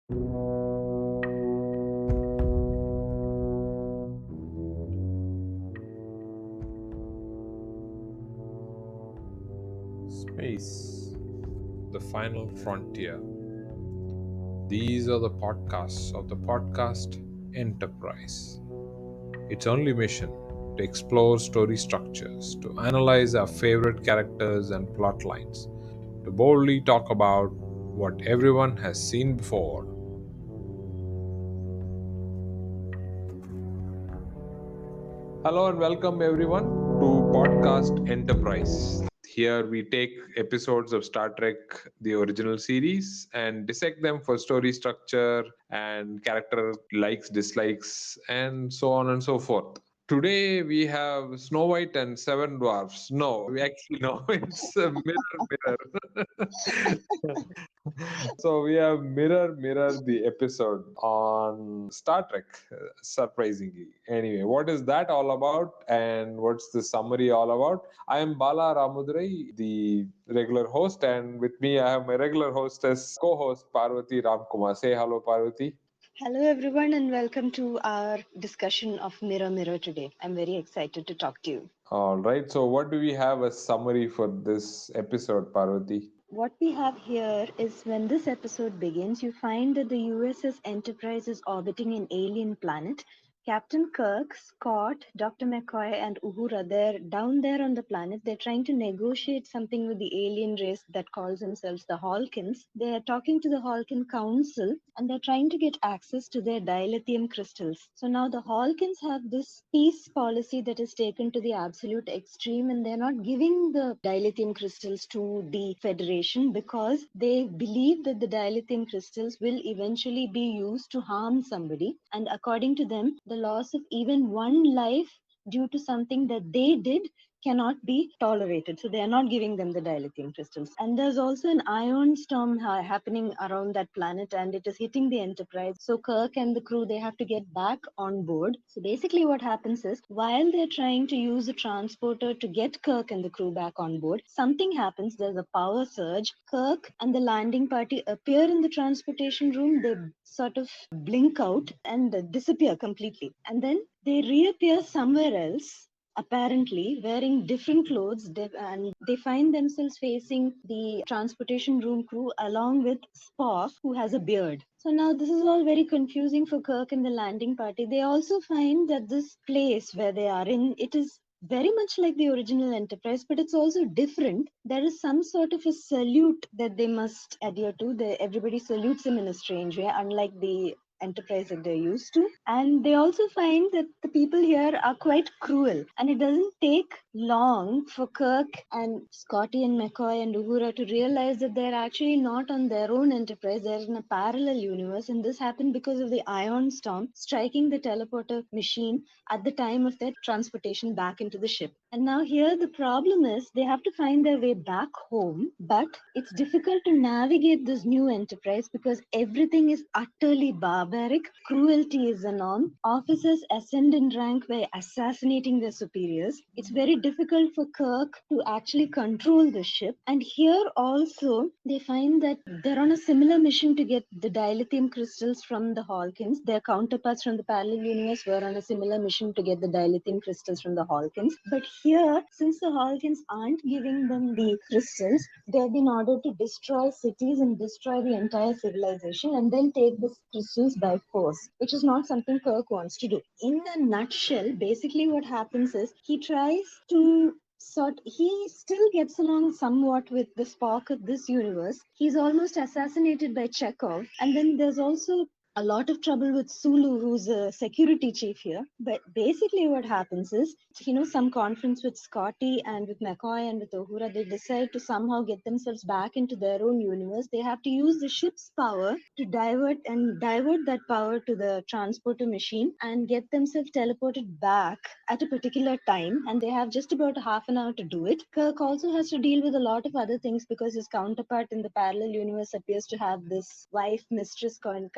Space, the final frontier. These are the podcasts of the podcast Enterprise. Its only mission to explore story structures, to analyze our favorite characters and plot lines, to boldly talk about what everyone has seen before. Hello and welcome everyone to Podcast Enterprise. Here we take episodes of Star Trek, the original series, and dissect them for story structure and character likes, dislikes, and so on and so forth. Today we have Snow White and Seven Dwarfs. No, we actually know it's a mirror. So we have mirror the episode on Star Trek, surprisingly. Anyway, what is that all about, and what's the summary all about? I am Bala Ramudurai, the regular host, and with me I have my regular hostess, co-host Parvati Ramkumar. Say hello, Parvati. Hello, everyone, and welcome to our discussion of Mirror Mirror today. I'm very excited to talk to you. All right. So, what do we have as summary for this episode, Parvati? What we have here is when this episode begins, you find that the USS Enterprise is orbiting an alien planet. Captain Kirk, Scott, Dr. McCoy, and Uhura, they're down there on the planet. They're trying to negotiate something with the alien race that calls themselves the Halkans. They're talking to the Halkan Council and they're trying to get access to their dilithium crystals. So now the Halkans have this peace policy that is taken to the absolute extreme, and they're not giving the dilithium crystals to the Federation because they believe that the dilithium crystals will eventually be used to harm somebody. And according to them, the loss of even one life due to something that they did cannot be tolerated. So they are not giving them the dilithium crystals. And there's also an ion storm happening around that planet, and it is hitting the Enterprise. So Kirk and the crew, they have to get back on board. So basically what happens is, while they're trying to use the transporter to get Kirk and the crew back on board, something happens. There's a power surge. Kirk and the landing party appear in the transportation room. They sort of blink out and disappear completely. And then they reappear somewhere else, apparently wearing different clothes, and they find themselves facing the transportation room crew along with Spock, who has a beard. So now this is all very confusing for Kirk and the landing party. They also find that this place where they are in, it is very much like the original Enterprise, but it's also different. There is some sort of a salute that they must adhere to. Everybody salutes them in a strange way, unlike the Enterprise that they're used to. And they also find that the people here are quite cruel. And it doesn't take long for Kirk and Scotty and McCoy and Uhura to realize that they're actually not on their own Enterprise. They're in a parallel universe. And this happened because of the ion storm striking the teleporter machine at the time of their transportation back into the ship. And now here the problem is they have to find their way back home, but it's difficult to navigate this new Enterprise because everything is utterly barbaric. Cruelty is the norm. Officers ascend in rank by assassinating their superiors. It's very difficult for Kirk to actually control the ship. And here also they find that they're on a similar mission to get the dilithium crystals from the Halkans. Their counterparts from the parallel universe were on a similar mission to get the dilithium crystals from the Halkans. But here, since the Halkans aren't giving them the crystals, they've been ordered to destroy cities and destroy the entire civilization and then take the crystals by force, which is not something Kirk wants to do. In a nutshell, basically what happens is he tries to he still gets along somewhat with the Spock of this universe. He's almost assassinated by Chekhov. And then there's also a lot of trouble with Sulu, who's a security chief here. But basically, what happens is, some conference with Scotty and with McCoy and with Uhura, they decide to somehow get themselves back into their own universe. They have to use the ship's power to divert that power to the transporter machine and get themselves teleported back at a particular time. And they have just about half an hour to do it. Kirk also has to deal with a lot of other things because his counterpart in the parallel universe appears to have this wife, mistress kind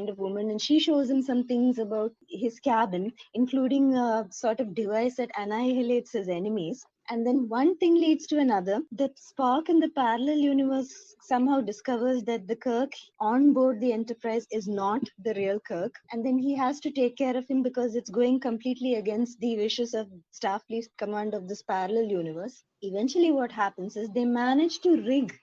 of woman, and she shows him some things about his cabin, including a sort of device that annihilates his enemies. And then one thing leads to another. That Spock in the parallel universe somehow discovers that the Kirk on board the Enterprise is not the real Kirk. And then he has to take care of him because it's going completely against the wishes of Starfleet Command of this parallel universe. Eventually, what happens is they manage to rig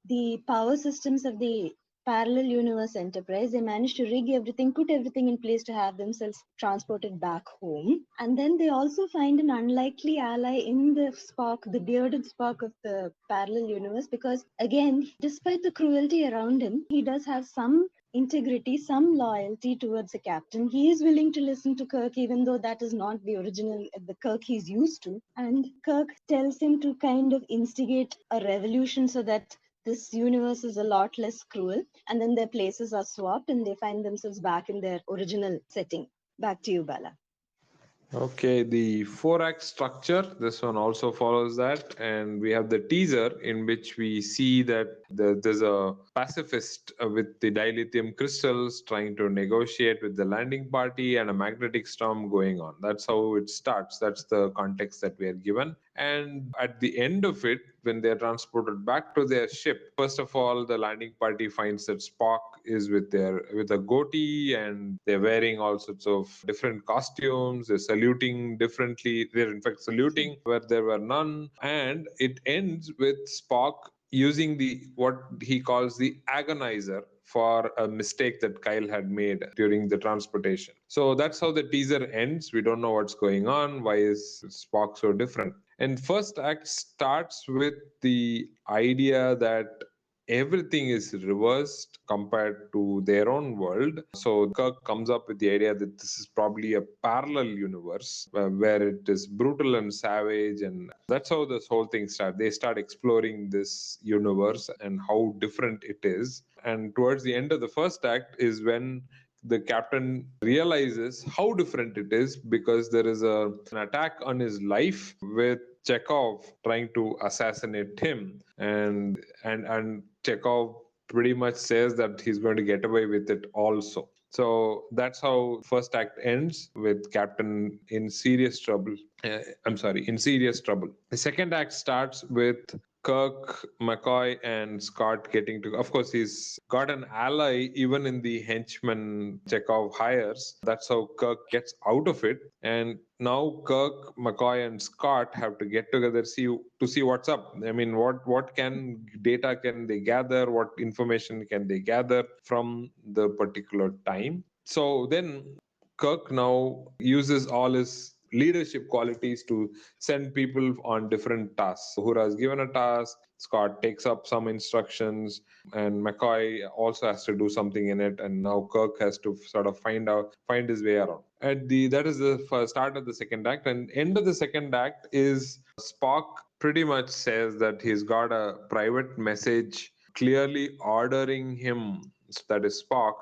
the power systems of the parallel universe Enterprise. They managed to rig everything, put everything in place to have themselves transported back home. And then they also find an unlikely ally in the Spock, the bearded Spock of the parallel universe, because again, despite the cruelty around him, he does have some integrity, some loyalty towards the captain. He is willing to listen to Kirk, even though that is not the original, the Kirk he's used to. And Kirk tells him to kind of instigate a revolution so that this universe is a lot less cruel, and then their places are swapped and they find themselves back in their original setting. Back to you, Bala. Okay, the four-act structure, this one also follows that. And we have the teaser in which we see that there's a pacifist with the dilithium crystals trying to negotiate with the landing party and a magnetic storm going on. That's how it starts. That's the context that we are given. And at the end of it, when they're transported back to their ship, first of all, the landing party finds that Spock is with a goatee, and they're wearing all sorts of different costumes. They're saluting differently. They're in fact saluting where there were none. And it ends with Spock using the what he calls the agonizer for a mistake that Kyle had made during the transportation. So that's how the teaser ends. We don't know what's going on. Why is Spock so different? And first act starts with the idea that everything is reversed compared to their own world. So Kirk comes up with the idea that this is probably a parallel universe where it is brutal and savage, and that's how this whole thing starts. They start exploring this universe and how different it is. And towards the end of the first act is when the captain realizes how different it is, because there is an attack on his life with Chekhov trying to assassinate him, and Chekhov pretty much says that he's going to get away with it also. So that's how first act ends, with Captain in serious trouble. In serious trouble. The second act starts with Kirk, McCoy, and Scott getting to. Of course, he's got an ally even in the henchman Chekhov hires. That's how Kirk gets out of it. And now Kirk, McCoy, and Scott have to get together to see what's up. I mean, what can data can they gather? What information can they gather from the particular time? So then Kirk now uses all his leadership qualities to send people on different tasks. Uhura is given a task, Scott takes up some instructions, and McCoy also has to do something in it, and now Kirk has to sort of find his way around. That is the first start of the second act, and end of the second act is Spock pretty much says that he's got a private message clearly ordering him, that is Spock,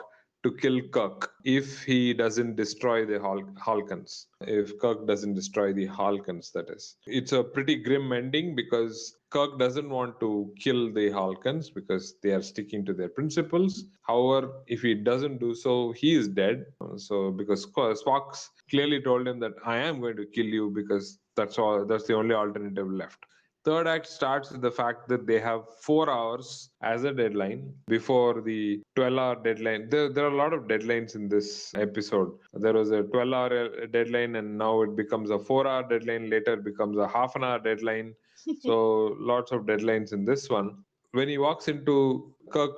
to kill Kirk if he doesn't destroy the Halkans. If Kirk doesn't destroy the Halkans, that is. It's a pretty grim ending because Kirk doesn't want to kill the Halkans because they are sticking to their principles. However, if he doesn't do so, he is dead. So because Spock clearly told him that I am going to kill you because that's the only alternative left. Third act starts with the fact that they have 4 hours as a deadline before the 12-hour deadline. There are a lot of deadlines in this episode. There was a 12-hour deadline, and now it becomes a 4-hour deadline. Later, it becomes a half an hour deadline. So lots of deadlines in this one. When Kirk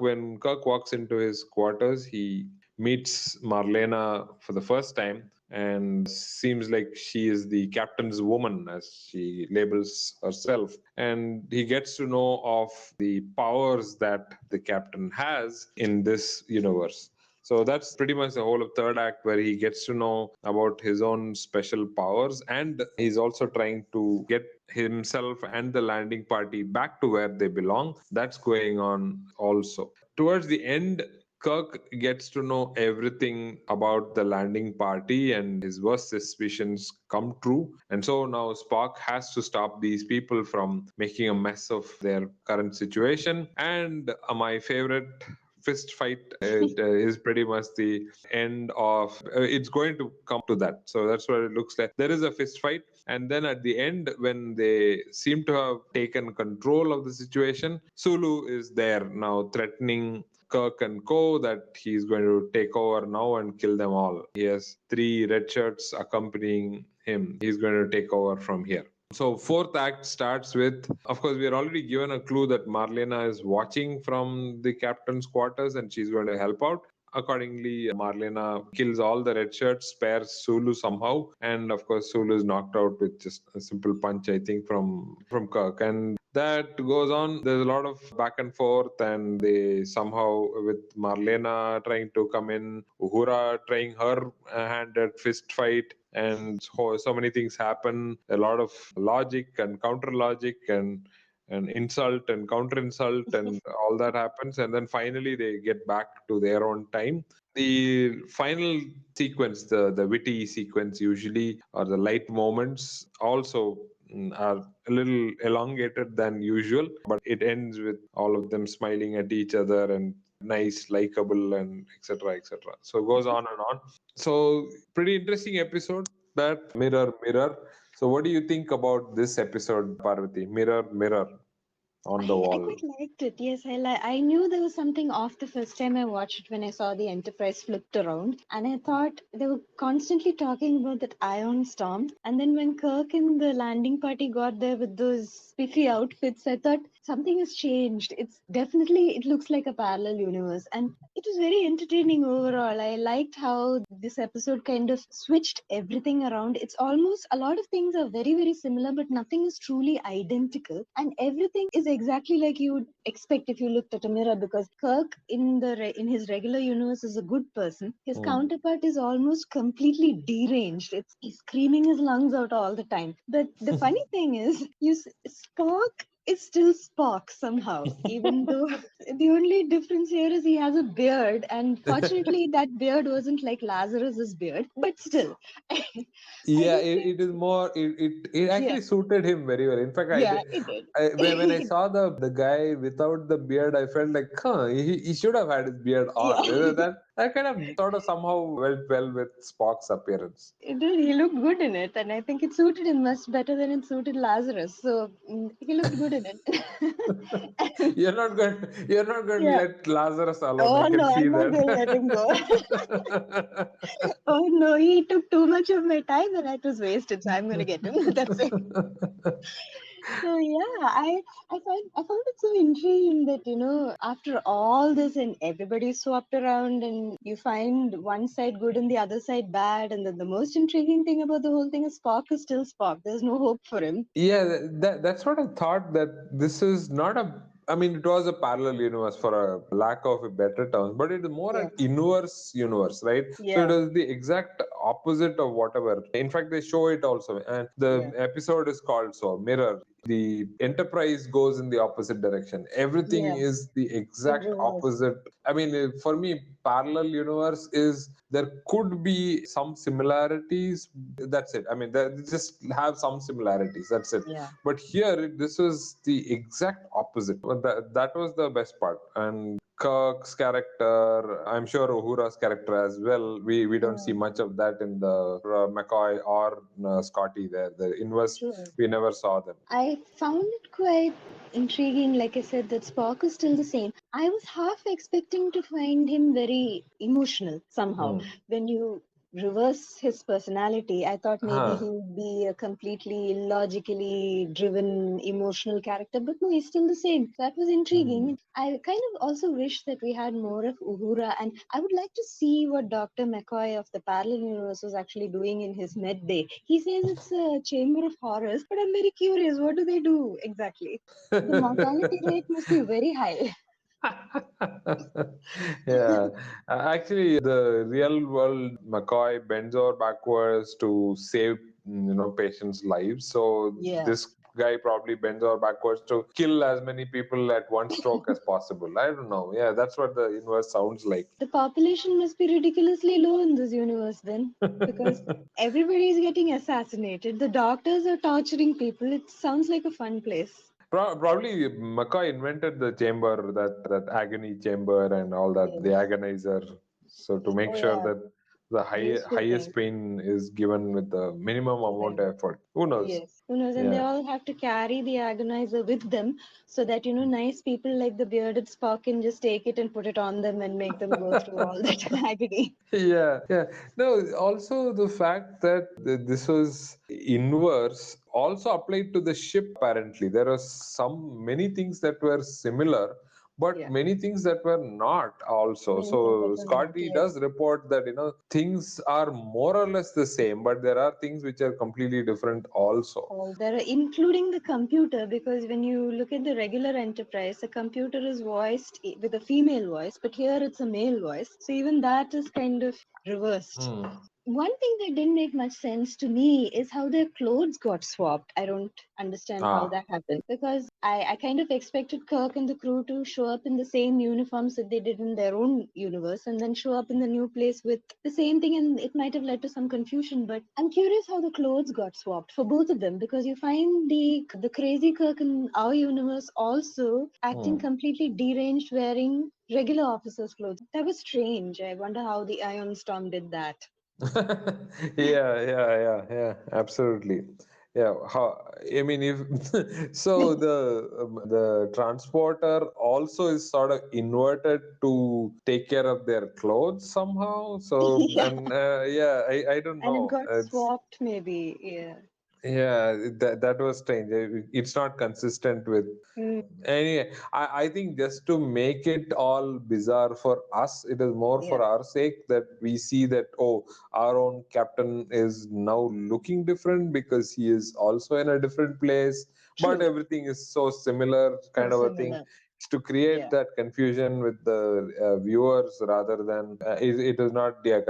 walks into his quarters, he meets Marlena for the first time, and seems like she is the captain's woman, as she labels herself. And he gets to know of the powers that the captain has in this universe. So that's pretty much the whole of third act, where he gets to know about his own special powers, and he's also trying to get himself and the landing party back to where they belong. That's going on also. Towards the end, Kirk gets to know everything about the landing party, and his worst suspicions come true. And so now Spock has to stop these people from making a mess of their current situation. And my favorite fist fight is pretty much the end of it's going to come to that. So that's what it looks like. There is a fist fight, and then at the end, when they seem to have taken control of the situation, Sulu is there now threatening Kirk and Co. that he's going to take over now and kill them all. He has 3 red shirts accompanying him. He's going to take over from here. So fourth act starts with, of course, we are already given a clue that Marlena is watching from the captain's quarters and she's going to help out. Accordingly, Marlena kills all the red shirts, spares Sulu somehow, and of course, Sulu is knocked out with just a simple punch, I think, from Kirk. And that goes on. There's a lot of back and forth, and they somehow, with Marlena trying to come in, Uhura trying her hand at fist fight, and so many things happen. A lot of logic and counter logic and insult and counter insult and all that happens, and then finally they get back to their own time. The final sequence, the witty sequence usually, or the light moments also are a little elongated than usual, but it ends with all of them smiling at each other and nice, likable, and etc. etc. So it goes on and on. So pretty interesting episode, that Mirror Mirror. So what do you think about this episode, Parvati? Mirror Mirror on the I wall. quite liked it. Yes, I knew there was something off the first time I watched it when I saw the Enterprise flipped around, and I thought they were constantly talking about that ion storm. And then when Kirk and the landing party got there with those spiffy outfits, I thought something has changed. It's definitely, it looks like a parallel universe, and it was very entertaining overall. I liked how this episode kind of switched everything around. It's almost, a lot of things are very very similar, but nothing is truly identical, and everything is exactly like you would expect if you looked at a mirror, because Kirk in in his regular universe is a good person. His Mm. counterpart is almost completely deranged. He's screaming his lungs out all the time. But the funny thing is, Spock is still Spock somehow, even though the only difference here is he has a beard, and fortunately that beard wasn't like Lazarus's beard, but still, I Yeah, don't think. it is more. It Yeah, actually suited him very well. In fact, yeah, it did. when I saw the guy without the beard, I felt like, huh, he should have had his beard Yeah. on. That kind of sort of somehow went well with Spock's appearance. It did. He looked good in it, and I think it suited him much better than it suited Lazarus. So he looked good in it. You're not going to Yeah. let Lazarus alone. I Oh can no, see I'm not going to let him go. Oh no, he took too much of my time, and that was wasted. So I'm going to get him. That's it. that. So yeah, I found it so intriguing that after all this and everybody's swapped around and you find one side good and the other side bad, and then the most intriguing thing about the whole thing is Spock is still Spock. There's no hope for him. Yeah, that's what I thought, that this is not a. I mean, it was a parallel universe for a lack of a better term, but it is more Yeah, an inverse universe, right? So it yeah, is the exact opposite of whatever. In fact, they show it also, and yeah, the episode is called so Mirror. The Enterprise goes in the opposite direction. Everything yeah. is the In exact reverse. opposite. I mean, for me, parallel universe is, there could be some similarities. That's it. I mean, they just have some similarities. That's it. Yeah. But here, this was the exact opposite. But that was the best part. And Kirk's character, I'm sure Uhura's character as well. We don't see Mm, much of that in the McCoy or Scotty there. The inverse, true. we never saw them. I found it quite intriguing, like I said, that Spock is still the same. I was half expecting to find him very emotional somehow. Hmm. When you reverse his personality, I thought maybe he Huh. would be a completely logically driven, emotional character, but no, he's still the same. That was Hmm. intriguing. I kind of also wish that we had more of Uhura, and I would like to see what Dr. McCoy of the parallel universe was actually doing in his med bay. He says it's a chamber of horrors, but I'm very curious, what do they do exactly? The mortality rate must be very high. Yeah, actually, the real world McCoy bends over backwards to save patients' lives. So Yeah. this guy probably bends over backwards to kill as many people at one stroke as possible. I don't know. Yeah, that's what the inverse sounds like. The population must be ridiculously low in this universe then, because everybody is getting assassinated. The doctors are torturing people. It sounds like a fun place. Probably McCoy invented the chamber, that agony chamber and all that, the Yes. agonizer. So to make Oh sure yeah, that the useful thing. highest pain is given with the minimum amount Right. of effort. Who knows? Yes. Who knows? And they Yeah. all have to carry the agonizer with them so that, nice people like the bearded Spock can just take it and put it on them and make them go through all that agony. Yeah, yeah. No, also the fact that this was inverse also applied to the ship. Apparently, there are many things that were similar, but Yeah. many things that were not also. Many things that So were not. Scotty Yes. does report that things are more or less the same, but there are things which are completely different also. All there are, including the computer, because when you look at the regular Enterprise, the computer is voiced with a female voice, but here it's a male voice. So even that is kind of reversed. Hmm. One thing that didn't make much sense to me is how their clothes got swapped. I don't understand how Ah. that happened because I kind of expected Kirk and the crew to show up in the same uniforms that they did in their own universe and then show up in the new place with the same thing, and it might have led to some confusion. But I'm curious how the clothes got swapped for both of them because you find the crazy Kirk in our universe also acting Hmm. completely deranged wearing regular officers' clothes. That was strange. I wonder how the Ion Storm did that. Yeah, absolutely. Yeah, I mean, if so, the transporter also is sort of inverted to take care of their clothes somehow. So, Yeah, and yeah, I don't and it know. got swapped maybe. Yeah. Yeah, that was strange. It's not consistent with. Mm, Anyway, I think just to make it all bizarre for us, it is more yeah. for our sake that we see that, oh, our own captain is now looking different because he is also in a different place, but True. everything is so similar, So kind of a thing. similar. It's to create Yeah. that confusion with the viewers rather than it is not. Yeah,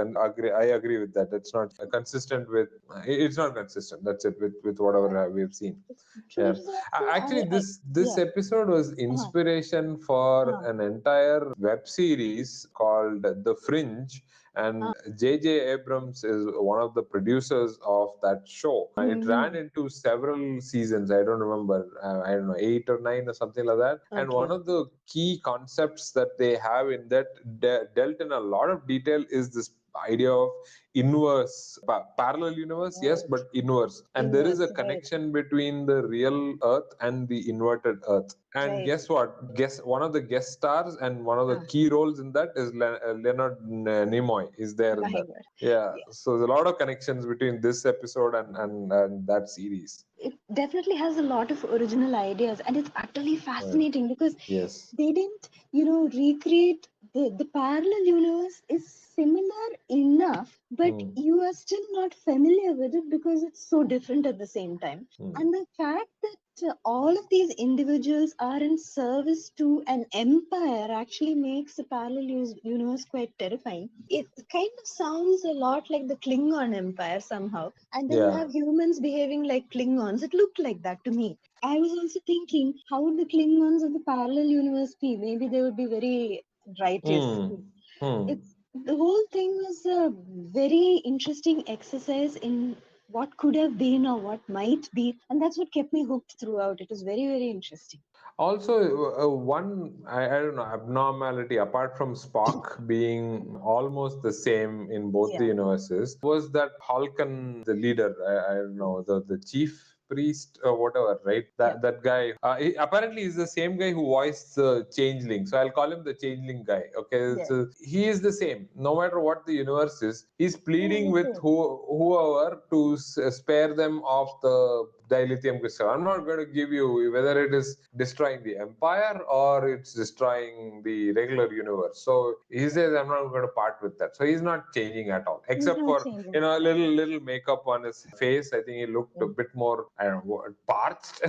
I agree with that. It's not consistent with. It's not consistent. That's it with whatever we've seen. True. Yeah. It is also Actually, this yeah. episode was Uh-huh. inspiration for Uh-huh. an entire web series called The Fringe, Uh-huh. and J.J. Abrams is one of the producers of that show. It ran Mm-hmm. into several seasons. I don't remember. I don't know, 8 or 9 or something like that. And one Okay. of the key concepts that they have in that dealt in a lot of detail is this idea of inverse parallel universe, yes, Right. but inverse, and there is Inwards. a Right. connection between the real earth and the inverted earth. And Right. guess what, guess one of the guest stars and one of the Ah, key roles in that is Leonard Nimoy is there in my that. God. Yeah, Yeah. so there's a lot of connections between this episode and that series. It definitely has a lot of original ideas, and it's utterly Right. fascinating because Yes. they didn't, recreate the parallel universe is similar enough, but Hmm. you are still not familiar with it because it's so different at the same time. Hmm. And the fact that all of these individuals are in service to an empire actually makes the parallel universe quite terrifying. It kind of sounds a lot like the Klingon Empire somehow. And then you Yeah. have humans behaving like Klingons. It looked like that to me. I was also thinking, how would the Klingons of the parallel universe be? Maybe they would be very righteous. Hmm. Hmm. It's the whole thing was a very interesting exercise in what could have been or what might be, and that's what kept me hooked throughout. It was very, very interesting. Also, one I don't know abnormality apart from Spock being almost the same in both the Yeah. universes was that Halkan, the leader, I don't know, the chief priest or whatever, right? Yeah. That guy apparently is the same guy who voiced the changeling. So I'll call him the changeling guy. Okay, Yes. so he is the same no matter what the universe is. He's He's pleading the with same. whoever to spare them of the dilithium crystal. I'm not going to give you whether it is destroying the empire or it's destroying the regular universe. So he says, I'm not going to part with that. So he's not changing at all, He's except not for changing. a little makeup on his face. I think he looked a Mm. bit more, I don't know, parched.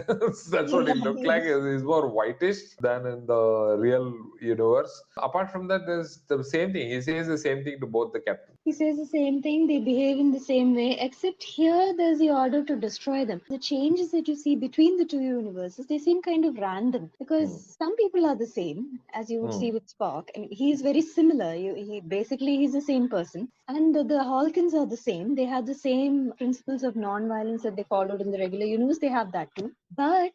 That's what he Yeah, looked like. yes. He's more whitish than in the real universe. Apart from that, there's the same thing. He says the same thing to both the captains. He says the same thing, they behave in the same way, except here there's the order to destroy them. The changes that you see between the two universes, they seem kind of random because Hmm. some people are the same, as you would see Hmm. with Spock. I mean, he's very similar. He's the same person. And the Halkans are the same. They have the same principles of non-violence that they followed in the regular universe. They have that too. But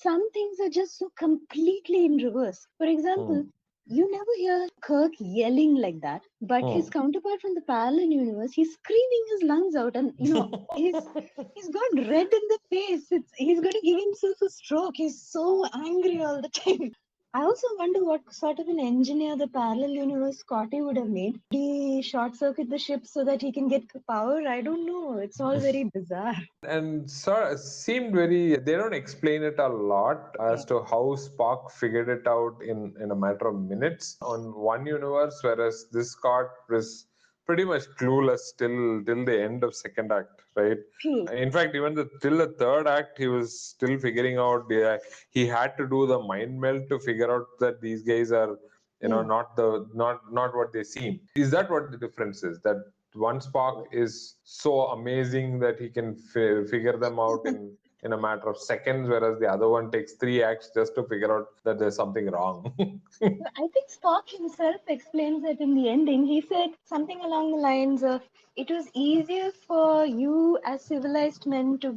some things are just so completely in reverse. For example, Hmm. you never hear Kirk yelling like that, but his Hmm. counterpart from the parallel universe, he's screaming his lungs out, and he's got red in the face. He's going to give himself a stroke. He's so angry all the time. I also wonder what sort of an engineer the parallel universe Scotty would have made. Did he short circuit the ship so that he can get power? I don't know. It's all very bizarre. And so seemed very, they don't explain it a lot Yeah. as to how Spock figured it out in a matter of minutes on one universe, whereas this Scott was pretty much clueless till the end of second act, right? True. In fact, even till the third act, he was still figuring out. He had to do the mind meld to figure out that these guys are, Yeah. not what they seem. Is that what the difference is? That one Spock is so amazing that he can figure them out in a matter of seconds, whereas the other one takes 3 acts just to figure out that there's something wrong. I think Spock himself explains it in the ending. He said something along the lines of, it was easier for you as civilized men to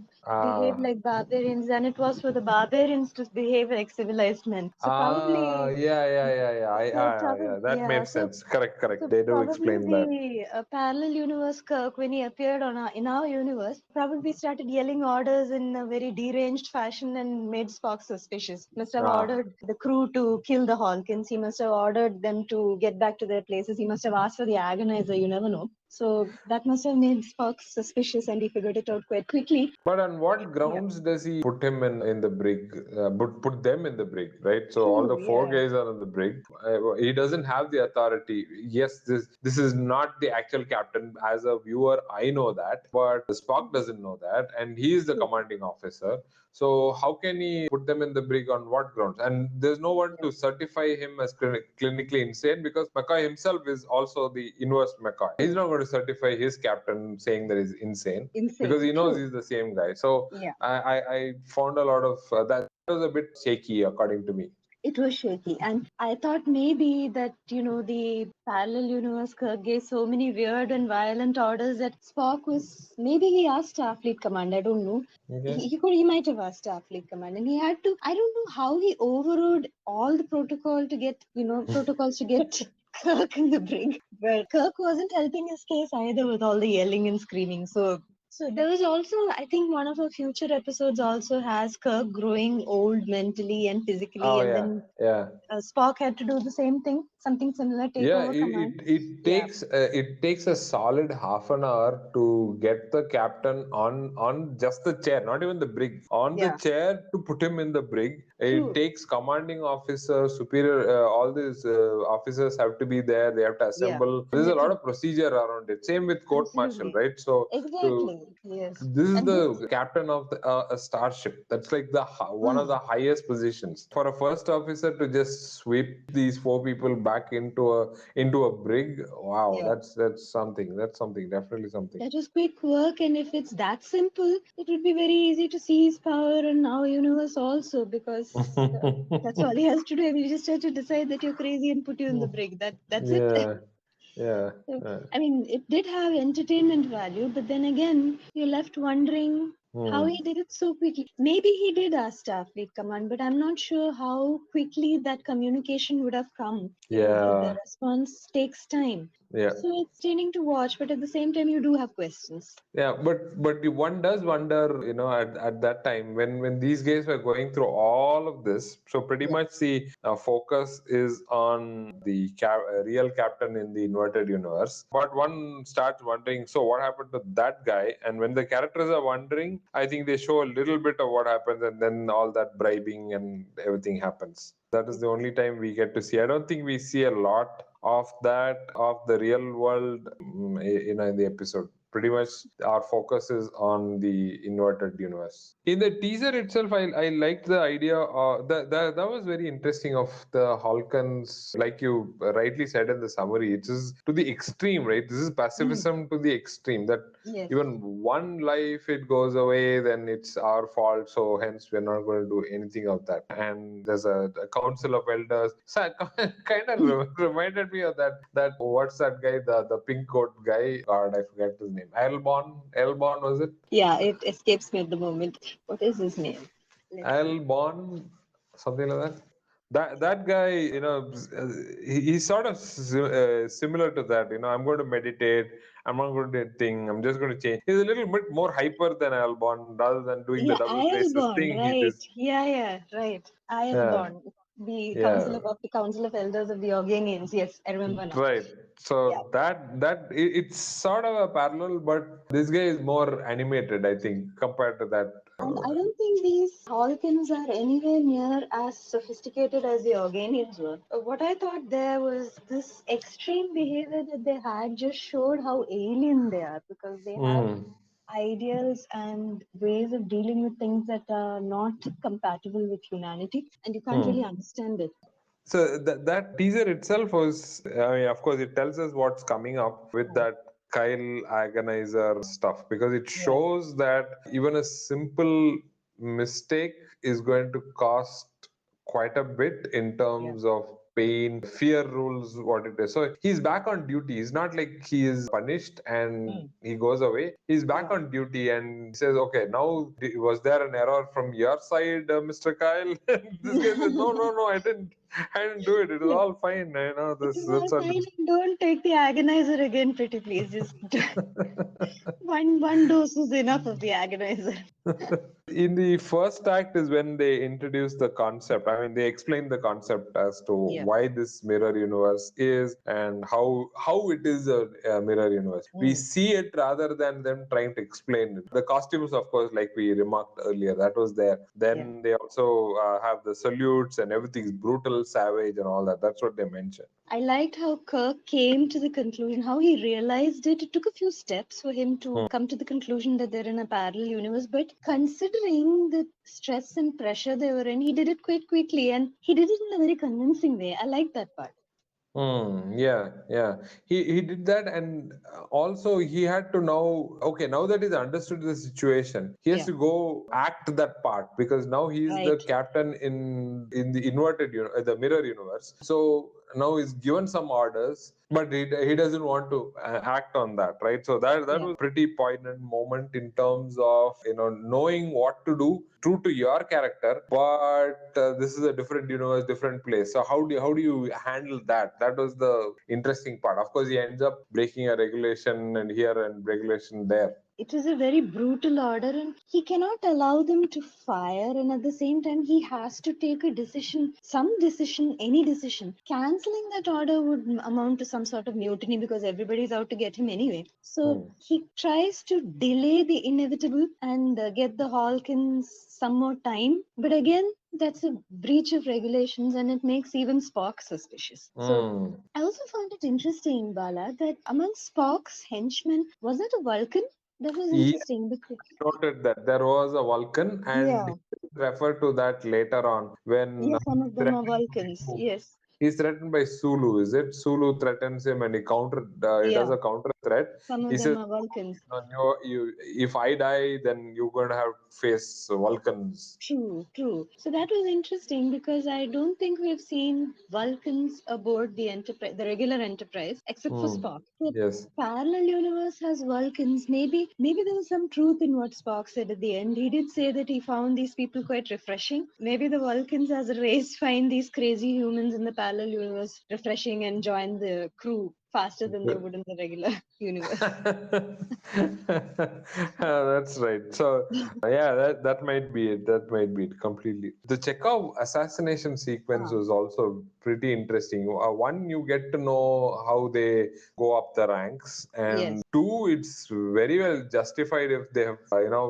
behave Ah, like barbarians than it was for the barbarians to behave like civilized men. So probably, yeah. Yeah. That yeah, made so sense. Correct, correct. so They do probably explain that. the parallel universe Kirk, when he appeared in our universe, probably started yelling orders in a very deranged fashion and made Spock suspicious. Must have Ah. ordered the crew to kill the Halkans. He must have ordered them to get back to their places. He must have asked for the agonizer. You never know. So that must have made Spock suspicious, and he figured it out quite quickly. But on what Yeah, grounds does he put him in the brig? Put them in the brig, right? So all the true. four Yeah, guys are in the brig. He doesn't have the authority. Yes, this is not the actual captain. As a viewer, I know that, but Spock doesn't know that, and he is the true. commanding officer. So how can he put them in the brig on what grounds? And there's no one Yeah. to certify him as clinically insane because McCoy himself is also the inverse McCoy. He's True. not going to certify his captain saying that he's insane because Insane. he knows True. he's the same guy. So Yeah. I found a lot of that was a bit shaky according to me. It was shaky, and I thought maybe that the parallel universe Kirk gave so many weird and violent orders that Spock was, maybe he asked Starfleet Command. I don't know. Okay. He might have asked Starfleet Command, and he had to. I don't know how he overrode all the protocols to get Kirk in the brig, but Kirk wasn't helping his case either with all the yelling and screaming. So there was also, I think one of our future episodes also has Kirk growing old mentally and physically, Oh and yeah, then yeah. Spock had to do the same thing, something similar, take Yeah, over command. Yeah, it takes a solid half an hour to get the captain on just the chair, not even the brig, on the yeah, chair to put him in the brig. It true. takes commanding officer, superior, all these officers have to be there. They have to Yeah, assemble. There's a lot everything. of procedure around it. Same with court martial, Absolutely. right? So to Exactly. Yes. this is And this, the captain of a starship. That's like one of mm, the highest positions for a first officer to just sweep these four people back into a brig. Wow, yeah, that's something. That's something. Definitely something. that was quick work. And if it's that simple, it would be very easy to see his power in our universe also, because that's all he has to do. I mean, he just has to decide that you're crazy and put you in the brig. That's it. Yeah, yeah. So, I mean, it did have entertainment value, but then again, you're left wondering how Hmm. he did it so quickly. Maybe he did ask Starfleet Command, but I'm not sure how quickly that communication would have come. The Yeah, response takes time. yeah. So it's entertaining to watch, but at the same time, you do have questions. Yeah, but one does wonder, at that time when these guys were going through all of this. So pretty Yeah. much the focus is on the real captain in the inverted universe. But one starts wondering, so what happened to that guy? And when the characters are wondering, I think they show a little bit of what happens, and then all that bribing and everything happens. That is the only time we get to see. I don't think we see a lot of that of the real world, in the episode. Pretty much our focus is on the inverted universe. In the teaser itself, I liked the idea. That was very interesting of the Halkans, like you rightly said in the summary. It is to the extreme, right? This is Mm, pacifism to the extreme. That yes. even one life it goes away, then it's our fault. So hence we're not going to do anything of that. And there's a council of elders. So it kind of reminded me of that what's that guy, the pink coat guy? God, I forget his name. Elbon was it? Yeah, it escapes me at the moment. What is his name? Let's see. Albon, something like that. That guy, he's sort of similar to that. I'm going to meditate. I'm not going to do anything. I'm just going to change. He's a little bit more hyper than Albon, rather than doing the Yeah, double faces Islborn, thing. He right. is, Yeah, right. yeah, Islborn, the yeah. Council of Elders of the Organians. Yes, I remember now. Right. Yeah. So it's sort of a parallel, but this guy is more animated, I think, compared to that. And I don't think these Halkans are anywhere near as sophisticated as the Organians were. What I thought there was this extreme behavior that they had just showed how alien they are, because they have Hmm. ideals and ways of dealing with things that are not compatible with humanity, and you can't really Hmm. understand it. So that teaser itself was, I mean, of course, it tells us what's coming up with Yeah. that Kyle agonizer stuff, because it Yeah. shows that even a simple mistake is going to cost quite a bit in Yeah. terms of pain. Fear rules what it is. So he's back on duty. He's not like he is punished and Mm. he goes away. He's back Yeah. on duty and says, okay, now was there an error from your side, Mr. Kyle? This guy says, no, I didn't do it. It was all fine. I know It this. is all That's what. fine. Don't take the agonizer again, pretty please. Just one dose is enough of the agonizer. In the first act is when they introduce the concept. I mean, they explain the concept as to Yeah. why this mirror universe is and how it is a mirror universe. We Mm. see it rather than them trying to explain it. The costumes, of course, like we remarked earlier, that was there. Yeah. Then they also have the salutes and everything's brutal, savage, and all that. That's what they mentioned. I liked how Kirk came to the conclusion, how he realized it. It took a few steps for him to Hmm. come to the conclusion that they're in a parallel universe, but considering the stress and pressure they were in, he did it quite quickly and he did it in a very convincing way. I like that part. Yeah. He did that, and also he had to know. Okay, now that he's understood the situation, he has Yeah, to go act that part, because now he's the right. captain in the the mirror universe. So now he's given some orders, but he doesn't want to act on that, right? So that Yeah. was pretty poignant moment in terms of knowing what to do, true to your character, but this is a different universe, different place. So how do you handle that? That was the interesting part. Of course, he ends up breaking a regulation and here and regulation there. It was a very brutal order, and he cannot allow them to fire. And at the same time, he has to take a decision, some decision, any decision. Canceling that order would amount to some sort of mutiny because everybody's out to get him anyway. So Hmm. he tries to delay the inevitable and get the Halkans some more time. But again, that's a breach of regulations and it makes even Spock suspicious. So Hmm. I also found it interesting, Bala, that among Spock's henchmen, was it a Vulcan? That was He interesting because noted that there was a Vulcan, and yeah, he referred to that later on when yes, some of them are threatened Vulcans. to. Yes, He's threatened by Sulu. Is it Sulu threatens him and he does yeah, a counter threat. some He of them says, are Vulcans. if I die, then you're going to have to face Vulcans. True. So that was interesting because I don't think we've seen Vulcans aboard the Enterprise, the regular Enterprise, except for Hmm. Spock. The Yes. parallel universe has Vulcans. Maybe there was some truth in what Spock said at the end. He did say that he found these people quite refreshing. Maybe the Vulcans as a race find these crazy humans in the parallel universe refreshing and join the crew faster than they would in the regular universe. That's right. So yeah, that might be it. That might be it completely. The Chekhov assassination sequence Ah, was also pretty interesting. One, you get to know how they go up the ranks, and yes. two, it's very well justified if they have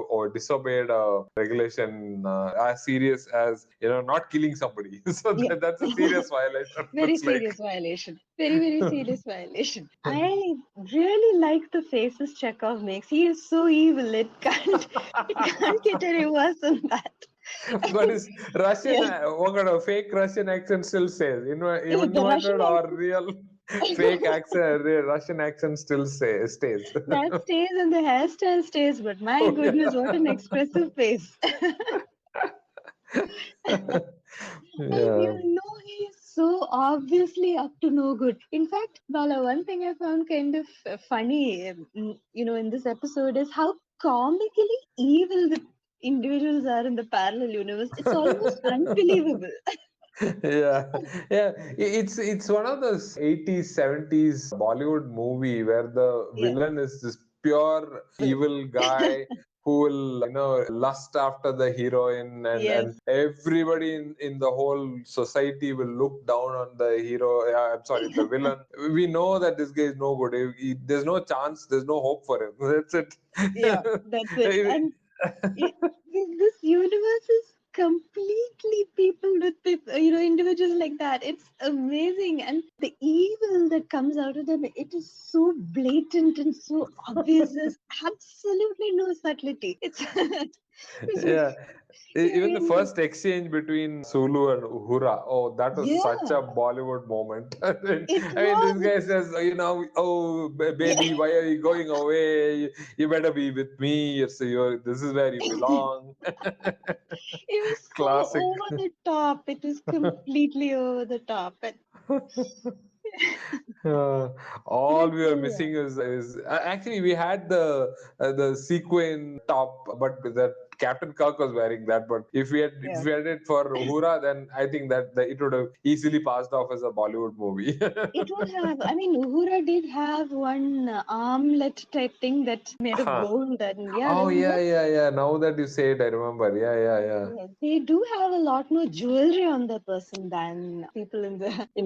or disobeyed a regulation as serious as not killing somebody. So Yeah. that's a serious violation. Very It's like. serious violation. Very serious violation. I really like the faces Chekhov makes. He is so evil. It can't get any worse than that. But his Russian, Yeah. what kind of fake Russian accent still says, The Russian inverted or accent real fake accent, real Russian accent still stays. that stays and the hairstyle stays, but my Oh, goodness, what an yeah. expressive face. And Yeah. you know he's so obviously up to no good. In fact, Bala, one thing I found kind of funny, in this episode is how comically evil the individuals are in the parallel universe. It's almost unbelievable. Yeah, yeah. It's one of those 80s, 70s Bollywood movie where the Yeah. villain is this pure evil guy who will, lust after the heroine, and Yes. everybody in the whole society will look down on the hero. I'm sorry, the villain. We know that this guy is no good. There's no chance. There's no hope for him. That's Yeah, that's it. it. And it, this universe is completely people with people, individuals like that. It's amazing. And the evil that comes out of them, it is so blatant and so obvious. There's absolutely no subtlety. It's Yeah, even the really, first exchange between Sulu and Uhura, oh, that was such a yeah, Bollywood moment. it I mean, this was. guy says, oh, Yeah. baby, why are you going away? You better be with me. This is where you belong. It was so Classic. over the top. It was completely over the top. And Uh, all but we are missing is actually we had the sequin top, but that Captain Kirk was wearing that. But if yeah. we had it for Uhura, then I think that it would have easily passed off as a Bollywood movie. It would have. I mean, Uhura did have one armlet type thing that's made of Huh. gold, and yeah, Oh there's a yeah, lot. yeah, yeah. Now that you say it, I remember. Yeah, yeah, yeah. Yeah, they do have a lot more jewelry on their person than people in the in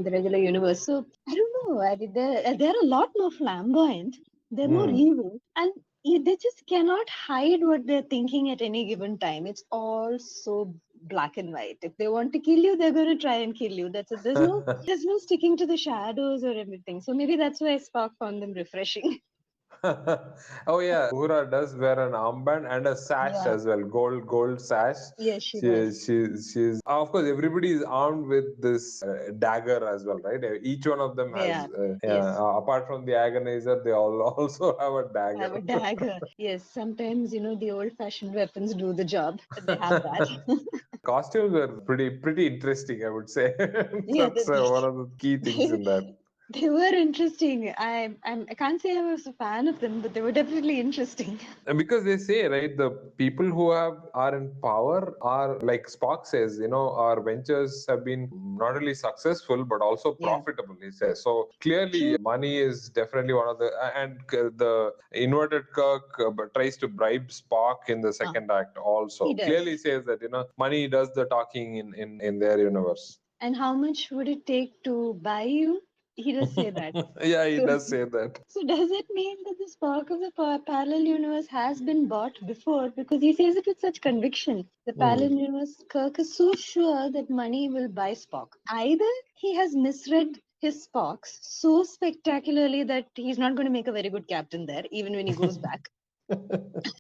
the regular universe. So I don't know. They're a lot more flamboyant. They're more Hmm. evil, and they just cannot hide what they're thinking at any given time. It's all so black and white. If they want to kill you, they're going to try and kill you. That's it. There's no sticking to the shadows or anything. So maybe that's why Spock found them refreshing. Oh yeah, Uhura does wear an armband and a sash Yeah. as well, gold sash. Yes, she She does. she's of course everybody is armed with this dagger as well, right? Each one of them They has are. yeah. Yes. Apart from the agonizer, they all also have a Have a dagger. dagger. Yes, sometimes, the old-fashioned weapons do the job, but they have that. Costumes are pretty interesting, I would say. Yeah, That's one of the key things they, in that. they were interesting. I can't say I was a fan of them, but they were definitely interesting. And because they say, right, the people who are in power are, like Spock says, our ventures have been not only successful but also Yeah, profitable, he says. So clearly true. money is definitely one of the, and the inverted Kirk tries to bribe Spock in the Ah, second act also. he Clearly does. says that, money does the talking in their universe. And how much would it take to buy you? He does say that. Yeah, he So, does say that. so does it mean that the spark of the parallel universe has been bought before? Because he says it with such conviction. The parallel Hmm. universe, Kirk is so sure that money will buy Spock. Either he has misread his Spocks so spectacularly that he's not going to make a very good captain there, even when he goes back.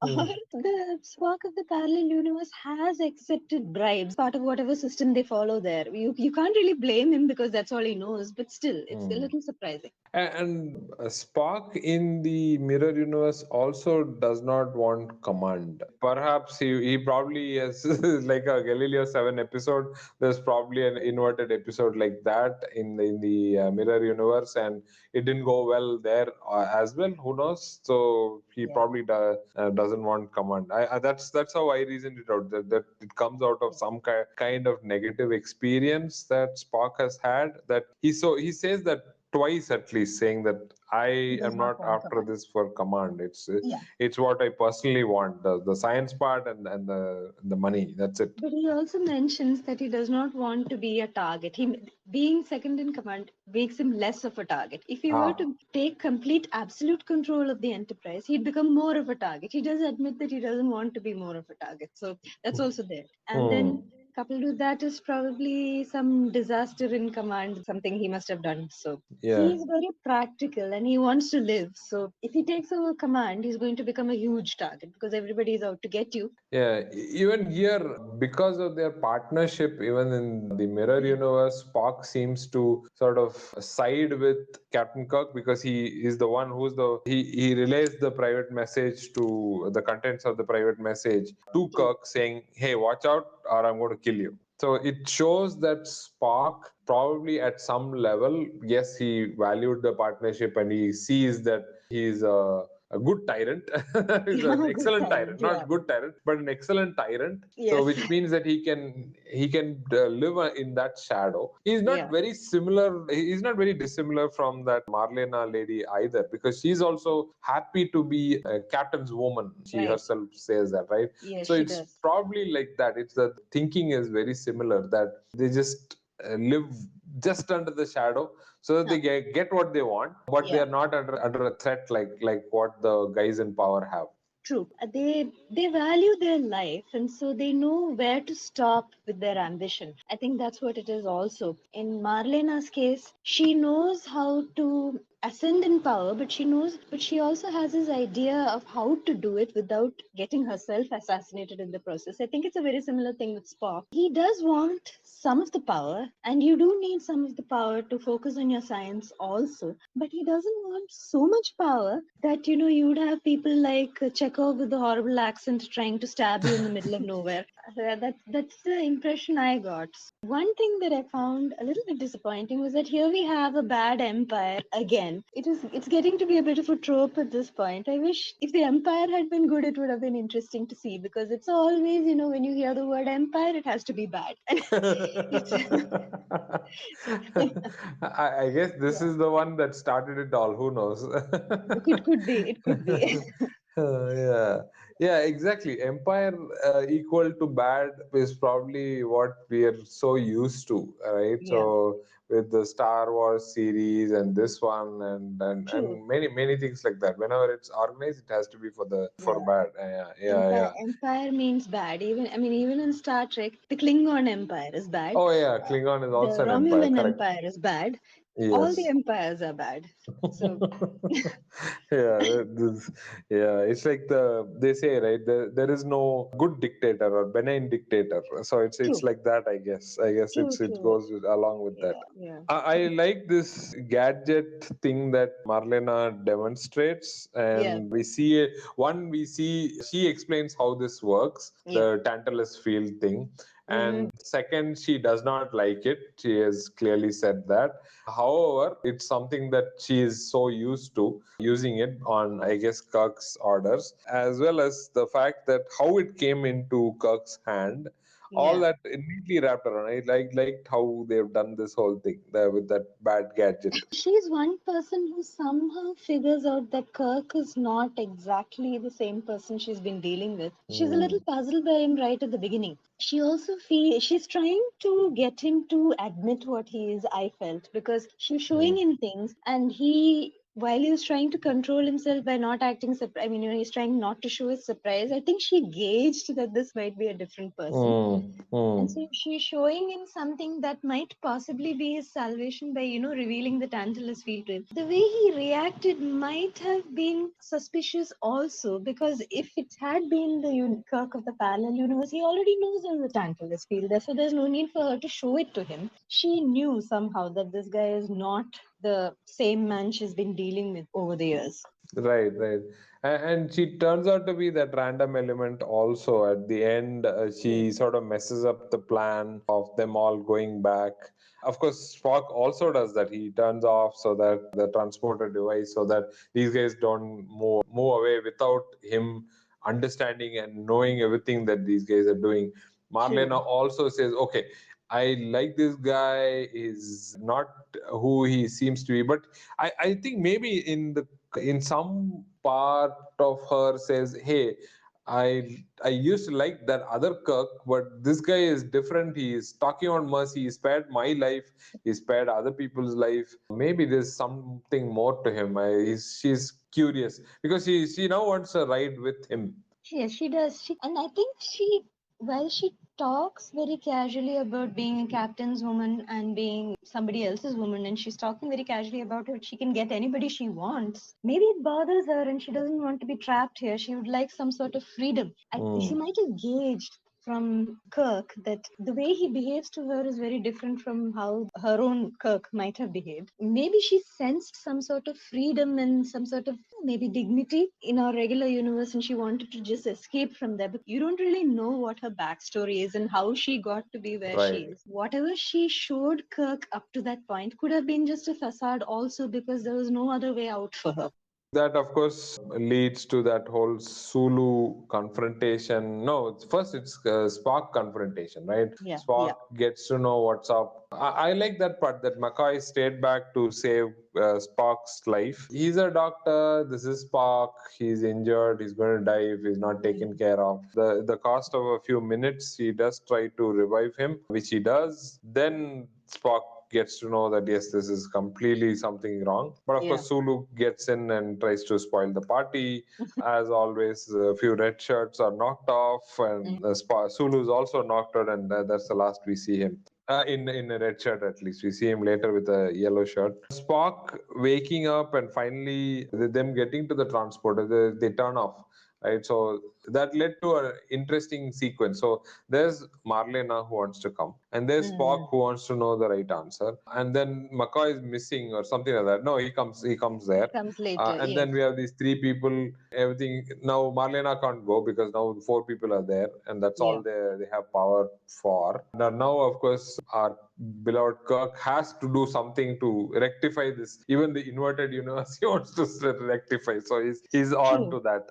Or the Spock of the parallel universe has accepted bribes, part of whatever system they follow there. You can't really blame him because that's all he knows, but still, it's a Hmm. little surprising. And Spock in the mirror universe also does not want command. Perhaps he probably has like a Galileo 7 episode. There's probably an inverted episode like that in the mirror universe, and it didn't go well there as well. Who knows? So he Yeah. probably doesn't want command. That's how I reasoned it out. That it comes out of some kind of negative experience that Spock has had. That he says that twice at least, saying that He I does am not not want after command. this for command. Yeah. It's what I personally want, the science part and the money. That's it. But he also mentions that he does not want to be a target. Being second in command makes him less of a target. If he were Ah. to take complete, absolute control of the Enterprise, he'd become more of a target. He does admit that he doesn't want to be more of a target. So that's also there. And then Hmm. coupled with that is probably some disaster in command, something he must have done. So Yeah. he's very practical and he wants to live. So if he takes over command, he's going to become a huge target because everybody is out to get you. Yeah, even here, because of their partnership, even in the Mirror Yeah. Universe, Spock seems to sort of side with Captain Kirk because he is the one who's he relays the private message to the contents of the private message to True. Kirk saying, "Hey, watch out, or I'm going to kill you." So it shows that Spock probably at some level, yes, he valued the partnership and he sees that he's a a good tyrant. He's an Good excellent tyrant, talent, yeah. not good tyrant, but an excellent tyrant. So, Yes. which means that he can live in that shadow. He's not Yeah. very similar. He's not very dissimilar from that Marlena lady either, because she's also happy to be a captain's woman. She Right. herself says that, right? Yes, So she it's does. probably like that. It's the thinking is very similar, that they just live just under the shadow so that Huh. they get what they want, but they Yeah. are not under a threat like what the guys in power have. True. They value their life, and so they know where to stop with their ambition. I think that's what it is also. In Marlena's case, she knows how to ascend in power, but she also has this idea of how to do it without getting herself assassinated in the process. I think it's a very similar thing with Spock. He does want some of the power, and you do need some of the power to focus on your science also, but he doesn't want so much power that you would have people like Chekhov with the horrible accent trying to stab you in the middle of nowhere. That's the impression I got. One thing that I found a little bit disappointing was that here we have a bad empire again. It's getting to be a bit of a trope at this point. I wish if the empire had been good, it would have been interesting to see, because it's always, when you hear the word empire, it has to be bad. And it's I guess this yeah, is the one that started it all. Who knows? it could be. Yeah, yeah, exactly. Empire equal to bad is probably what we are so used to, right? Yeah, So with the Star Wars series and this one true. and many things like that. Whenever it's organized, it has to be for Yeah. bad. Yeah, yeah, yeah. Empire means bad. Even in Star Trek, the Klingon Empire is bad. Oh yeah, Klingon is The also an empire. Romulan Correct. Empire is bad. All the Yes. empires are bad. So Yeah, yeah, it's like they say, right, there is no good dictator or benign dictator, so it's true, like that. I guess true, it true. goes along with that. Yeah, yeah. I like this gadget thing that Marlena demonstrates, Yeah, and we see she explains how this works, yeah. the Tantalus field thing, Mm, and second, she does not like it. She has clearly said that. However, it's something that she is so used to using it on, I guess, Kirk's orders, as well as the fact that how it came into Kirk's hand, all yeah. that neatly wrapped around. I liked how they've done this whole thing there with that bad gadget. She's one person who somehow figures out that Kirk is not exactly the same person she's been dealing with. She's a little Mm, puzzled by him right at the beginning. She also feels she's trying to get him to admit what he is, I felt, because she's showing mm, him things, and while he was trying to control himself by not acting surprised, I mean, he's trying not to show his surprise. I think she gauged that this might be a different person. And mm. so she's showing him something that might possibly be his salvation by, revealing the Tantalus field to him. The way he reacted might have been suspicious also, because if it had been the Kirk of the parallel universe, he already knows there's a Tantalus field there, so there's no need for her to show it to him. She knew somehow that this guy is not the same man she's been dealing with over the years. Right, right. And she turns out to be that random element also. At the end, she Yes. sort of messes up the plan of them all going back. Of course, Spock also does that. He turns off so that the transporter device, so that these guys don't move away without him understanding and knowing everything that these guys are doing. Marlena True. also says, okay, I like this guy, is not who he seems to be, but I think maybe in some part of her says, hey, I used to like that other Kirk, but this guy is different. He is talking on mercy. He spared my life. He spared other people's life. Maybe there's something more to him. She's curious because she now wants a ride with him. Yes, she does. And I think while she talks very casually about being a captain's woman and being somebody else's woman, and she's talking very casually about it, she can get anybody she wants. Maybe it bothers her and she doesn't want to be trapped here. She would like some sort of freedom. She Mm, might have gauged from Kirk that the way he behaves to her is very different from how her own Kirk might have behaved. Maybe she sensed some sort of freedom and some sort of maybe dignity in our regular universe, and she wanted to just escape from there. But you don't really know what her backstory is and how she got to be where she right. is. Whatever she showed Kirk up to that point could have been just a facade also, because there was no other way out for her. That of course leads to that whole Sulu confrontation. No, first it's Spock confrontation, right? Yeah, Spock yeah. gets to know what's up. I like that part, that McCoy stayed back to save Spock's life. He's a doctor, this is Spock, he's injured, he's going to die if he's not taken Mm. care of. The cost of a few minutes, he does try to revive him, which he does. Then Spock gets to know that yes, this is completely something wrong. But of Yeah. course, Sulu gets in and tries to spoil the party. As always, a few red shirts are knocked off, and Mm. Sulu is also knocked out, and that's the last we see him. In a red shirt, at least we see him later with a yellow shirt. Spock waking up and finally them getting to the transporter, they turn off, right? So that led to an interesting sequence. So there's Marlena who wants to come, and there's Spock Mm. who wants to know the right answer, and then McCoy is missing or something like that. No, he comes there, Comes later, and then yes. we have these three people. Everything now Marlena can't go because now four people are there, and that's Yeah. all they have power for. Now of course our beloved Kirk has to do something to rectify this. Even the inverted universe he wants to rectify. So he's on True. to that.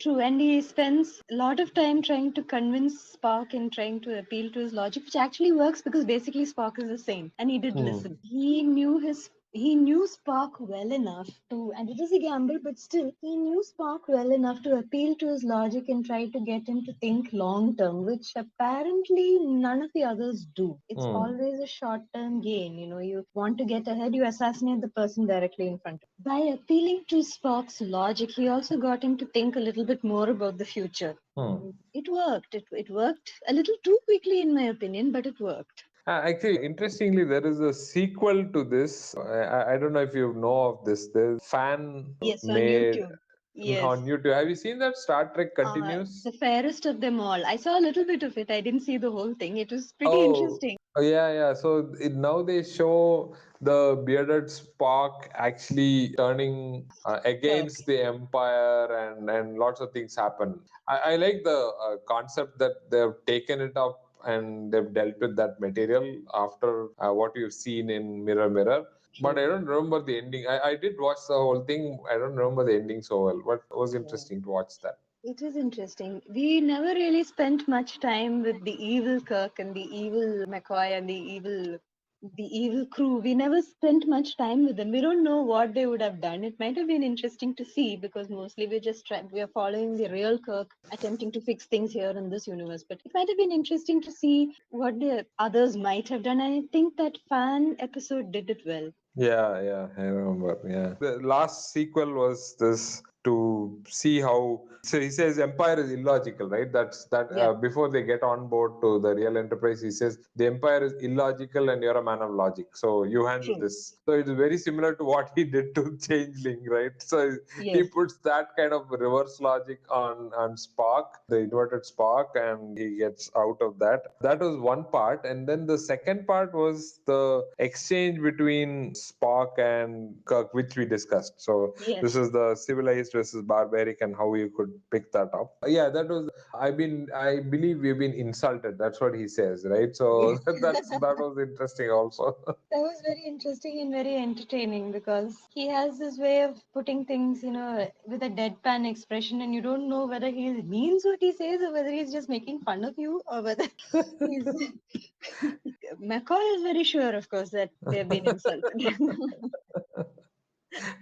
True, and he spends a lot of time trying to convince Spock and trying to appeal to his logic, which actually works because basically Spock is the same, and he did Hmm. listen. He knew Spock well enough to, and it is a gamble, but still, he knew Spock well enough to appeal to his logic and try to get him to think long term, which apparently none of the others do. It's Hmm. always a short term gain. You want to get ahead, you assassinate the person directly in front of you. By appealing to Spock's logic, he also got him to think a little bit more about the future. Hmm. And it worked. It worked a little too quickly, in my opinion, but it worked. Actually, interestingly, there is a sequel to this. I don't know if you know of this. There's fan Yes, on made YouTube. Yes. on YouTube. Have you seen that Star Trek Continues? The fairest of them all. I saw a little bit of it. I didn't see the whole thing. It was pretty Oh, interesting. yeah, yeah. So now they show the bearded Spock actually turning Kirk. against the Empire, and lots of things happen. I like the concept that they've taken it up and they've dealt with that material after what you've seen in Mirror Mirror. But I True. don't remember the ending. I did watch the whole thing. I don't remember the ending so well, but it was Yeah. interesting to watch that. It is interesting. We never really spent much time with the evil Kirk and the evil McCoy and the evil crew. We never spent much time with them. We don't know what they would have done. It might have been interesting to see because mostly we are following the real Kirk attempting to fix things here in this universe. But it might have been interesting to see what the others might have done. And I think that fan episode did it well. Yeah, yeah, I remember. Yeah. The last sequel was this to see how. So he says Empire is illogical, right? That's that. Yeah, Before they get on board to the real Enterprise, he says the Empire is illogical and you're a man of logic. So you handle true. this. So it's very similar to what he did to Changeling, right? So he Yes, puts that kind of reverse logic on Spock, the inverted Spock, and he gets out of that. That was one part, and then the second part was the exchange between Spock and Kirk, which we discussed. So this yes. is the civilized versus barbaric, and how you could pick that up. Yeah, that was. I believe we've been insulted. That's what he says, right? So Yes. that was interesting also. That was very interesting and very entertaining because he has this way of putting things, with a deadpan expression, and you don't know whether he means what he says or whether he's just making fun of you or whether he's. McCoy is very sure, of course, that they've been insulted.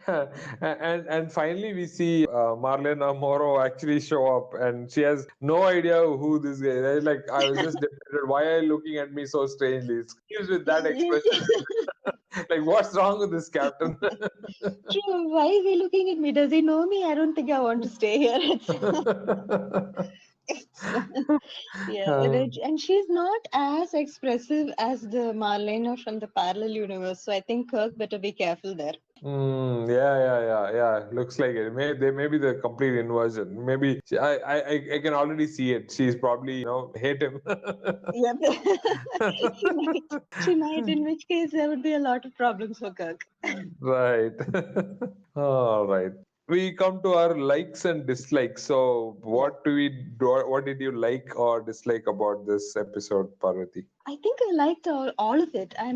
And finally we see Marlena Morrow actually show up, and she has no idea who this guy is. Like, I was just debated, why are you looking at me so strangely? It screams with that expression. Like, what's wrong with this captain? True. Why is he looking at me? Does he know me? I don't think I want to stay here. Yeah, and she's not as expressive as the Marlena from the parallel universe. So I think Kirk better be careful there. Yeah. Looks like it. They may be the complete inversion. Maybe I can already see it. She's probably hate him. Yep. She might. She might, in which case there would be a lot of problems for Kirk. Right. All right. We come to our likes and dislikes. So, Yeah. what did you like or dislike about this episode, Parvati? I think I liked all of it. I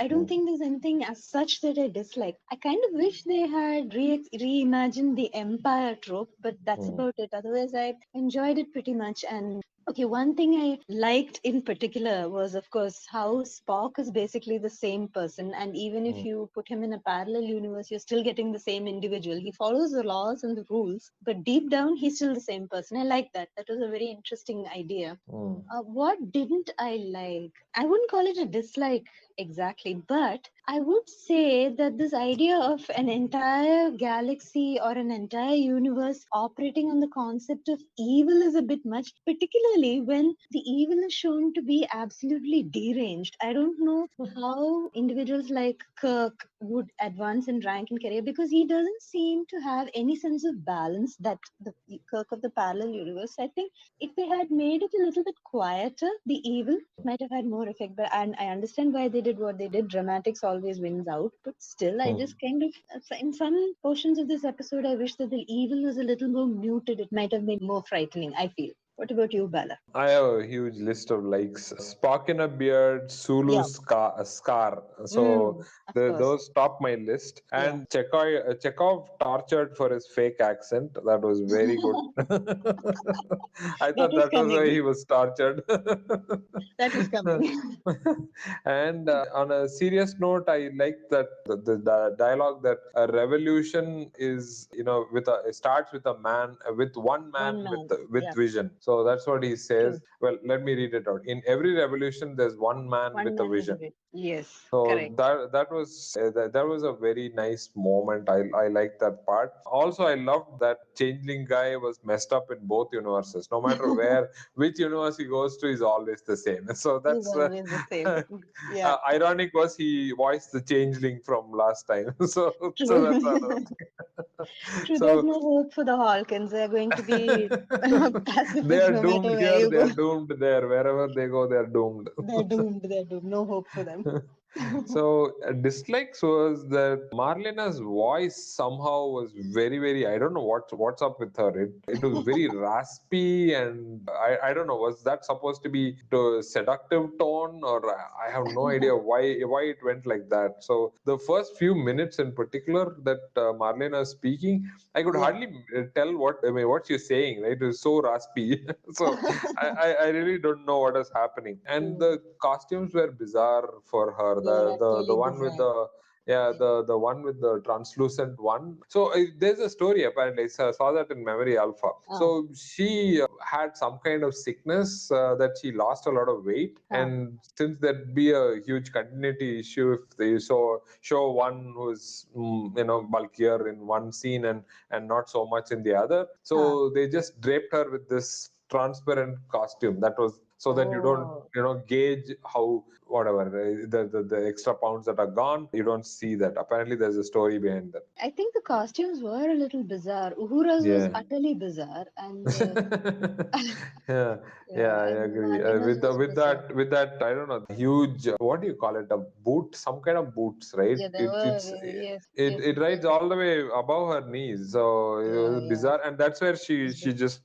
don't Mm, think there's anything as such that I dislike. I kind of wish they had reimagined the Empire trope, but that's mm, about it. Otherwise, I enjoyed it pretty much. And okay, one thing I liked in particular was, of course, how Spock is basically the same person. And even if mm, you put him in a parallel universe, you're still getting the same individual. He follows the laws and the rules, but deep down, he's still the same person. I like that. That was a very interesting idea. mm, What didn't I like? I wouldn't call it a dislike exactly, but I would say that this idea of an entire galaxy or an entire universe operating on the concept of evil is a bit much, particularly when the evil is shown to be absolutely deranged. I don't know how individuals like Kirk would advance in rank and career because he doesn't seem to have any sense of balance that the Kirk of the parallel universe. I think if they had made it a little bit quieter, the evil might have had more effect. But and I understand why they did what they did. Dramatics always wins out. But still, I mm. just kind of in some portions of this episode, I wish that the evil was a little more muted. It might have been more frightening. I feel. What about you, Bala? I have a huge list of likes. Spock in a beard, Sulu Yeah. scar. So Of course. those top my list. Yeah. And Chekhov tortured for his fake accent. That was very good. I That thought was that was why coming. he was tortured. That was coming. And on a serious note, I like that the dialogue that a revolution is, with it starts with a man, with one One man with man. with Yeah. vision. So that's what he True. says. Well, let me read it out. In every revolution, there's one man One with a man with a vision. bit. Yes. So Correct. that was a very nice moment. I like that part. Also, I loved that changeling guy was messed up in both universes. No matter which universe he goes to, is always the same. So He's that's always the same. Yeah. ironic. Was he voiced the changeling from last time? So that's True. another thing. True, there's So no hope for the Halkans. They're going to be they pacifists are no doomed matter where here. you They go. are doomed there. Wherever they go, they are doomed. They're doomed. They're doomed. No hope for them. So dislikes was that Marlena's voice somehow was very, very. I don't know what's up with her. It was very raspy, and I don't know. Was that supposed to be the seductive tone, or I have no idea why it went like that. So the first few minutes in particular that Marlena is speaking, I could Yeah. hardly tell what she's saying. Right, it was so raspy. So I really don't know what is happening. And True. the costumes were bizarre for her. They were The utterly one with bizarre. the yeah, Yeah. the one with the translucent one. So there's a story apparently. So I saw that in Memory Alpha. Ah, So she had some kind of sickness that she lost a lot of weight, ah, and since there'd be a huge continuity issue if they show one who's bulkier in one scene and not so much in the other, ah. so they just draped her with this transparent costume. That was so that you don't Oh. gauge how whatever the extra pounds that are gone, you don't see that. Apparently there's a story behind that. I think the costumes were a little bizarre. Uhura's was Yeah. utterly bizarre, and Yeah, yeah, yeah, I and agree. Marlena's was bizarre. With that, I don't know, huge. What do you call it? A boot, some kind of boots, right? Yeah, there It were. it's Yes, it yes, it rides all the way above her knees, so it yeah, was yeah. bizarre, and that's where It's she just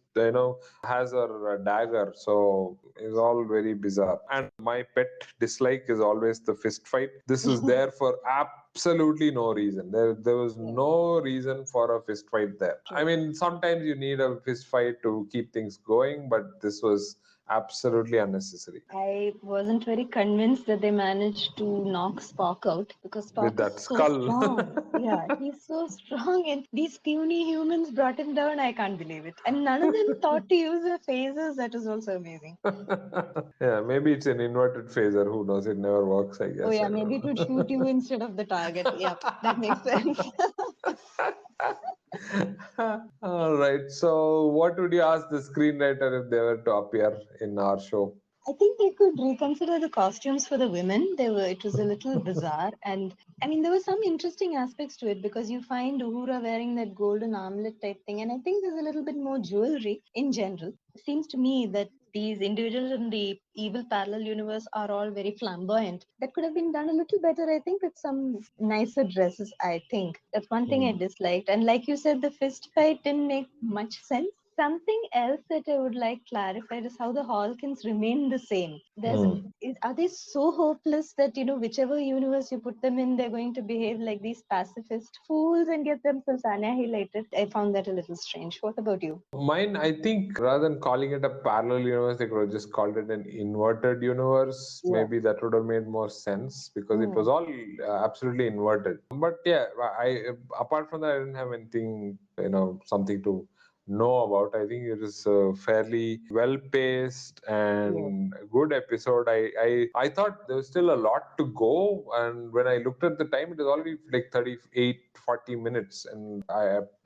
has her dagger. So it's all very bizarre. And my pet dislike is always the fist fight. This is there for absolutely no reason. There was yeah, no reason for a fist fight there. I true. mean, sometimes you need a fist fight to keep things going, but this was absolutely unnecessary I wasn't very convinced that they managed to knock Spock out because with Spock is that so skull. strong. Yeah, he's so strong, and these puny humans brought him down. I can't believe it. And none of them thought to use their phasers. That was also amazing. Yeah, maybe it's an inverted phaser. Who knows? It never works, I Oh, guess. I yeah, don't maybe it would shoot you instead of the target. Yeah, that makes sense. know. All right. So, what would you ask the screenwriter if they were to appear in our show? I think they could reconsider the costumes for the women. It was a little bizarre, and I mean there were some interesting aspects to it because you find Uhura wearing that golden armlet type thing, and I think there's a little bit more jewelry in general. It seems to me that these individuals in the evil parallel universe are all very flamboyant. That could have been done a little better, I think, with some nicer dresses. I think that's one thing I Hmm. disliked, and like you said, the fist fight didn't make much sense. Something else that I would like clarified is how the Halkans remain the same. Hmm. Are they so hopeless that whichever universe you put them in, they're going to behave like these pacifist fools and get themselves annihilated? I found that a little strange. What about you? Mine, I think rather than calling it a parallel universe, they could have just called it an inverted universe. Yes. Maybe that would have made more sense because it was Mm, all absolutely inverted. But yeah, apart from that, I didn't have anything, something to know about. I think it is a fairly well paced yes. and good episode. I thought there was still a lot to go, and when I looked at the time, it was already like 38, 40 minutes, and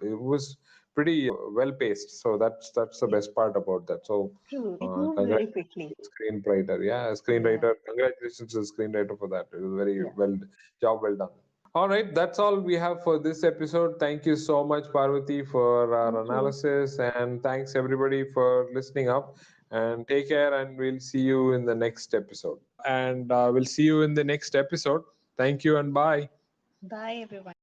it was pretty well paced. So that's the Yes. best part about that. So True. It moves very congratulations quickly. to the screenwriter. Yeah, Yeah. screenwriter. Congratulations to the screenwriter for that. It was very Yeah. well job well done. All right, that's all we have for this episode. Thank you so much, Parvati, for our Thank you. analysis, and thanks everybody for listening up. And take care, and we'll see you in the next episode. And we'll see you in the next episode. Thank you, and bye. Bye, everyone.